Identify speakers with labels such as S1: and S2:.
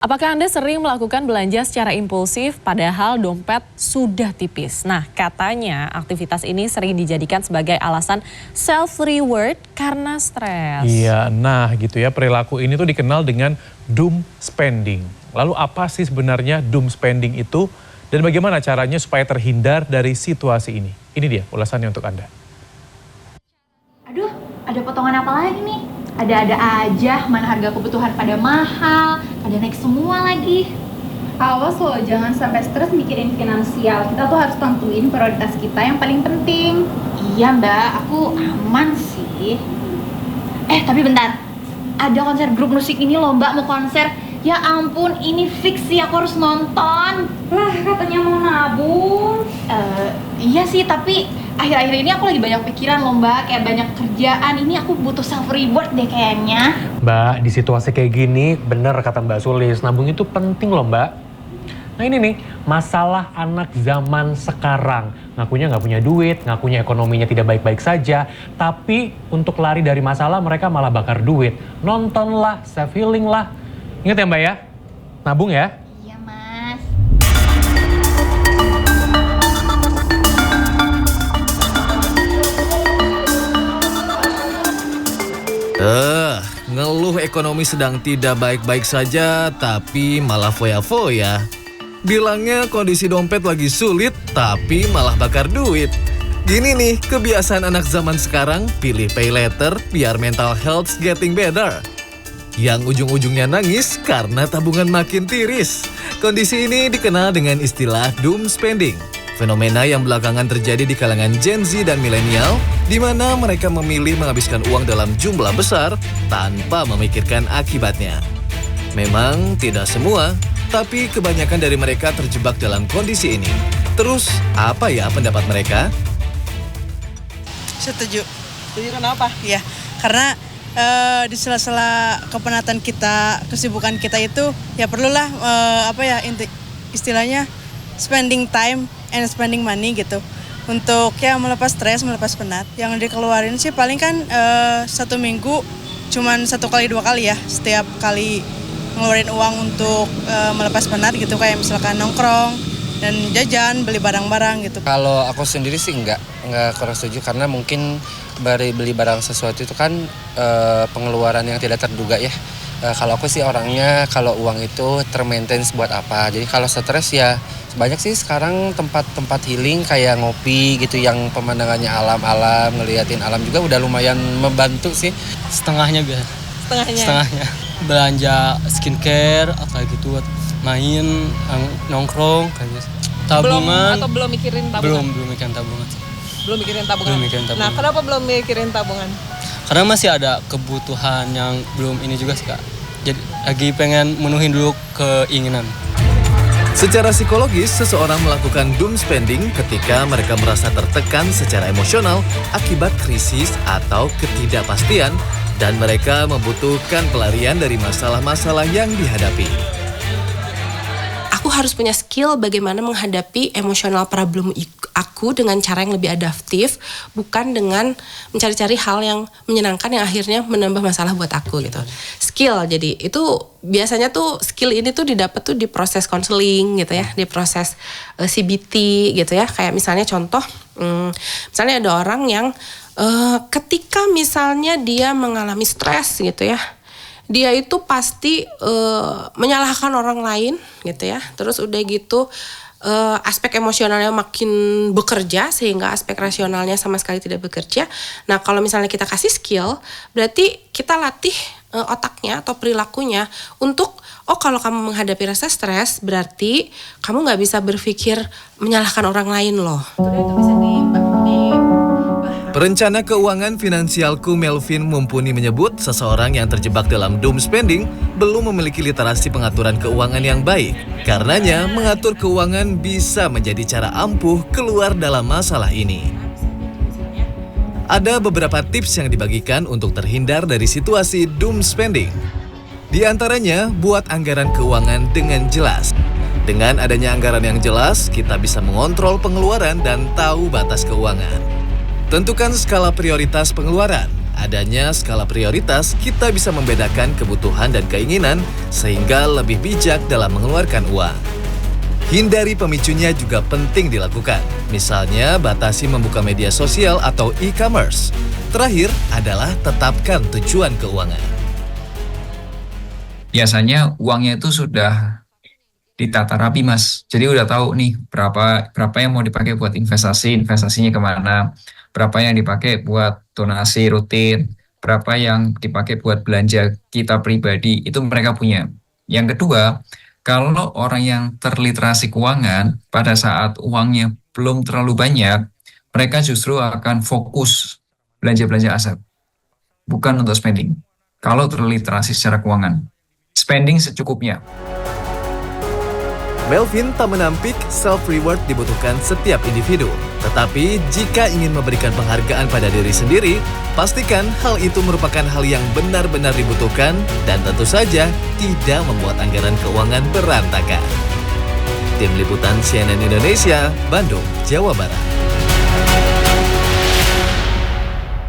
S1: Apakah Anda sering melakukan belanja secara impulsif padahal dompet sudah tipis? Nah, katanya aktivitas ini sering dijadikan sebagai alasan self-reward karena stres.
S2: Iya, nah gitu ya, perilaku ini tuh dikenal dengan doom spending. Lalu apa sih sebenarnya doom spending itu dan bagaimana caranya supaya terhindar dari situasi ini? Ini dia ulasannya untuk Anda.
S3: Aduh, ada potongan apa lagi nih? Ada-ada aja, mana harga kebutuhan pada mahal, pada naik semua lagi.
S4: Awas loh, jangan sampai stres mikirin finansial. Kita tuh harus tentuin prioritas kita yang paling penting.
S3: Iya mbak, aku aman sih. Tapi bentar, ada konser grup musik ini loh mbak, mau konser. Ya ampun, ini fix sih aku harus nonton.
S4: Lah, katanya mau nabung.
S3: Iya sih, tapi akhir-akhir ini aku lagi banyak pikiran loh mbak, kayak banyak kerjaan. Ini aku butuh self reward deh kayaknya.
S5: Mbak, di situasi kayak gini, bener kata Mbak Sulis, nabung itu penting loh Mbak. Nah ini nih, masalah anak zaman sekarang. Ngakunya nggak punya duit, ngakunya ekonominya tidak baik-baik saja. Tapi untuk lari dari masalah mereka malah bakar duit. Nonton lah, self healing lah. Ingat ya Mbak ya, nabung ya.
S3: Iya mas.
S6: Ngeluh ekonomi sedang tidak baik-baik saja, tapi malah foya-foya. Bilangnya kondisi dompet lagi sulit, tapi malah bakar duit. Gini nih, kebiasaan anak zaman sekarang, pilih pay later biar mental health getting better. Yang ujung-ujungnya nangis karena tabungan makin tiris. Kondisi ini dikenal dengan istilah doom spending. Fenomena yang belakangan terjadi di kalangan Gen Z dan milenial, di mana mereka memilih menghabiskan uang dalam jumlah besar tanpa memikirkan akibatnya. Memang tidak semua, tapi kebanyakan dari mereka terjebak dalam kondisi ini. Terus, apa ya pendapat mereka?
S7: Setuju. Setuju kenapa? Ya, karena di sela-sela kepenatan kita, kesibukan kita itu, ya perlulah istilahnya spending time and spending money gitu. Untuk ya melepas stres, melepas penat. Yang dikeluarin sih paling kan 1 minggu cuman 1 kali 2 kali ya. Setiap kali ngeluarin uang untuk melepas penat gitu, kayak misalkan nongkrong dan jajan, beli barang-barang gitu.
S8: Kalau aku sendiri sih enggak kurang setuju, karena mungkin beli barang sesuatu itu kan pengeluaran yang tidak terduga ya. Kalau aku sih orangnya, kalau uang itu termaintain buat apa. Jadi kalau stres ya banyak sih sekarang tempat-tempat healing kayak ngopi gitu yang pemandangannya alam-alam, ngeliatin alam juga udah lumayan membantu sih.
S9: Setengahnya biasa. Setengahnya. Belanja skincare atau gitu, main, nongkrong kayak gitu. Tabungan.
S10: Belum mikirin tabungan?
S9: Belum mikirin tabungan.
S10: Belum mikirin tabungan? Nah, kenapa belum mikirin tabungan?
S9: Karena masih ada kebutuhan yang belum ini juga sih Kak. Jadi lagi pengen menuhin dulu keinginan.
S6: Secara psikologis, seseorang melakukan doom spending ketika mereka merasa tertekan secara emosional akibat krisis atau ketidakpastian dan mereka membutuhkan pelarian dari masalah-masalah yang dihadapi.
S11: Aku harus punya skill bagaimana menghadapi emosional problem aku dengan cara yang lebih adaptif, bukan dengan mencari-cari hal yang menyenangkan yang akhirnya menambah masalah buat aku gitu. Skill, jadi itu biasanya tuh skill ini tuh didapat tuh di proses konseling gitu ya, di proses CBT gitu ya. Kayak misalnya contoh, misalnya ada orang yang ketika misalnya dia mengalami stres gitu ya, dia itu pasti menyalahkan orang lain gitu ya. Terus udah gitu aspek emosionalnya makin bekerja sehingga aspek rasionalnya sama sekali tidak bekerja. Nah kalau misalnya kita kasih skill, berarti kita latih otaknya atau perilakunya untuk kalau kamu menghadapi rasa stres berarti kamu nggak bisa berpikir menyalahkan orang lain loh. Itu bisa
S6: Perencana keuangan finansialku Melvin Mumpuni menyebut seseorang yang terjebak dalam doom spending belum memiliki literasi pengaturan keuangan yang baik. Karenanya, mengatur keuangan bisa menjadi cara ampuh keluar dalam masalah ini. Ada beberapa tips yang dibagikan untuk terhindar dari situasi doom spending. Di antaranya, buat anggaran keuangan dengan jelas. Dengan adanya anggaran yang jelas, kita bisa mengontrol pengeluaran dan tahu batas keuangan. Tentukan skala prioritas pengeluaran. adanya skala prioritas, kita bisa membedakan kebutuhan dan keinginan sehingga lebih bijak dalam mengeluarkan uang. Hindari pemicunya juga penting dilakukan. Misalnya, batasi membuka media sosial atau e-commerce. Terakhir adalah tetapkan tujuan keuangan.
S12: Biasanya uangnya itu sudah ditata rapi, Mas. Jadi udah tahu nih berapa yang mau dipakai buat investasinya kemana, berapa yang dipakai buat donasi rutin, berapa yang dipakai buat belanja kita pribadi, itu mereka punya. Yang kedua, kalau orang yang terliterasi keuangan pada saat uangnya belum terlalu banyak, mereka justru akan fokus belanja-belanja aset, bukan untuk spending. Kalau terliterasi secara keuangan, spending secukupnya.
S6: Melvin tak menampik self-reward dibutuhkan setiap individu. Tetapi jika ingin memberikan penghargaan pada diri sendiri, pastikan hal itu merupakan hal yang benar-benar dibutuhkan dan tentu saja tidak membuat anggaran keuangan berantakan. Tim Liputan CNN Indonesia, Bandung, Jawa Barat.